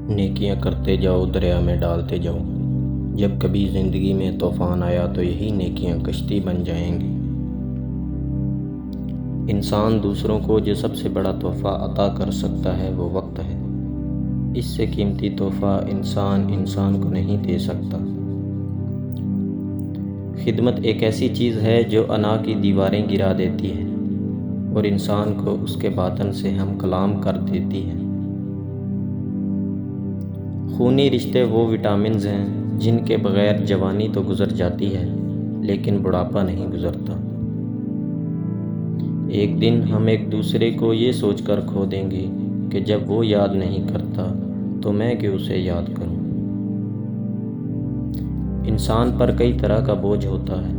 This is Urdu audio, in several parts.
نیکیاں کرتے جاؤ، دریا میں ڈالتے جاؤ۔ جب کبھی زندگی میں طوفان آیا تو یہی نیکیاں کشتی بن جائیں گی۔ انسان دوسروں کو جو سب سے بڑا تحفہ عطا کر سکتا ہے وہ وقت ہے۔ اس سے قیمتی تحفہ انسان کو نہیں دے سکتا۔ خدمت ایک ایسی چیز ہے جو انا کی دیواریں گرا دیتی ہے اور انسان کو اس کے باطن سے ہم کلام کر دیتی ہے۔ خونی رشتے وہ وٹامنز ہیں جن کے بغیر جوانی تو گزر جاتی ہے لیکن بڑھاپا نہیں گزرتا۔ ایک دن ہم ایک دوسرے کو یہ سوچ کر کھو دیں گے کہ جب وہ یاد نہیں کرتا تو میں کیوں اسے یاد کروں۔ انسان پر کئی طرح کا بوجھ ہوتا ہے۔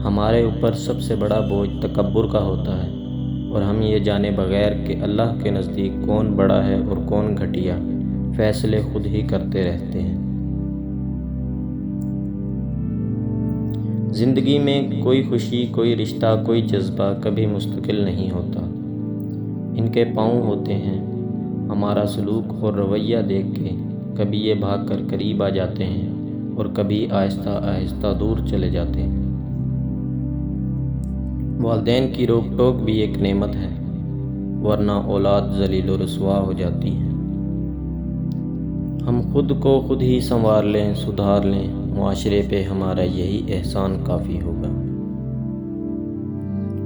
ہمارے اوپر سب سے بڑا بوجھ تکبر کا ہوتا ہے اور ہم یہ جانے بغیر کہ اللہ کے نزدیک کون بڑا ہے اور کون گھٹیا، فیصلے خود ہی کرتے رہتے ہیں۔ زندگی میں کوئی خوشی، کوئی رشتہ، کوئی جذبہ کبھی مستقل نہیں ہوتا۔ ان کے پاؤں ہوتے ہیں۔ ہمارا سلوک اور رویہ دیکھ کے کبھی یہ بھاگ کر قریب آ جاتے ہیں اور کبھی آہستہ آہستہ دور چلے جاتے ہیں۔ والدین کی روک ٹوک بھی ایک نعمت ہے، ورنہ اولاد ذلیل و رسوا ہو جاتی ہے۔ ہم خود کو خود ہی سنوار لیں، سدھار لیں، معاشرے پہ ہمارا یہی احسان کافی ہوگا۔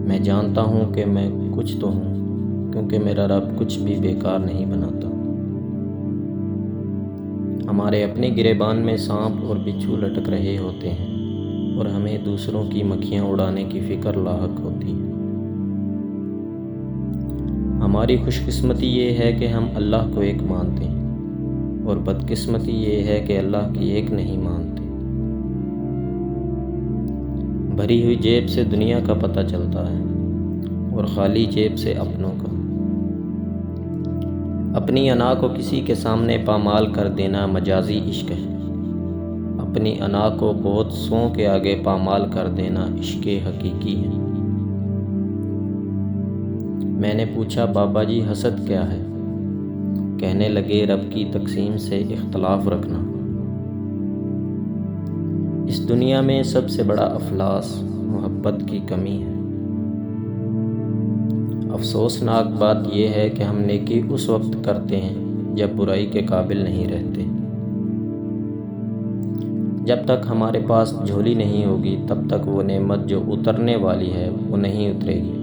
میں جانتا ہوں کہ میں کچھ تو ہوں، کیونکہ میرا رب کچھ بھی بیکار نہیں بناتا۔ ہمارے اپنے گریبان میں سانپ اور بچھو لٹک رہے ہوتے ہیں اور ہمیں دوسروں کی مکھیاں اڑانے کی فکر لاحق ہوتی ہے۔ ہماری خوش قسمتی یہ ہے کہ ہم اللہ کو ایک مانتے ہیں اور بدقسمتی یہ ہے کہ اللہ کی ایک نہیں مانتے۔ بھری ہوئی جیب سے دنیا کا پتہ چلتا ہے اور خالی جیب سے اپنوں کا۔ اپنی انا کو کسی کے سامنے پامال کر دینا مجازی عشق ہے، اپنی انا کو بہت سوں کے آگے پامال کر دینا عشق حقیقی ہے۔ میں نے پوچھا، بابا جی حسد کیا ہے؟ کہنے لگے، رب کی تقسیم سے اختلاف رکھنا۔ اس دنیا میں سب سے بڑا افلاس محبت کی کمی ہے۔ افسوسناک بات یہ ہے کہ ہم نیکی اس وقت کرتے ہیں جب برائی کے قابل نہیں رہتے۔ جب تک ہمارے پاس جھولی نہیں ہوگی تب تک وہ نعمت جو اترنے والی ہے وہ نہیں اترے گی۔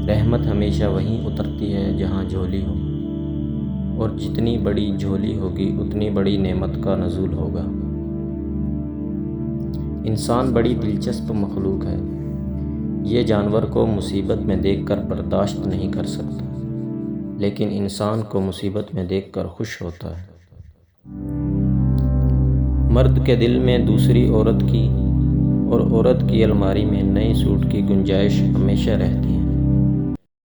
رحمت ہمیشہ وہیں اترتی ہے جہاں جھولی ہو، اور جتنی بڑی جھولی ہوگی اتنی بڑی نعمت کا نزول ہوگا۔ انسان بڑی دلچسپ مخلوق ہے۔ یہ جانور کو مصیبت میں دیکھ کر برداشت نہیں کر سکتا، لیکن انسان کو مصیبت میں دیکھ کر خوش ہوتا ہے۔ مرد کے دل میں دوسری عورت کی اور عورت کی الماری میں نئے سوٹ کی گنجائش ہمیشہ رہتی ہے۔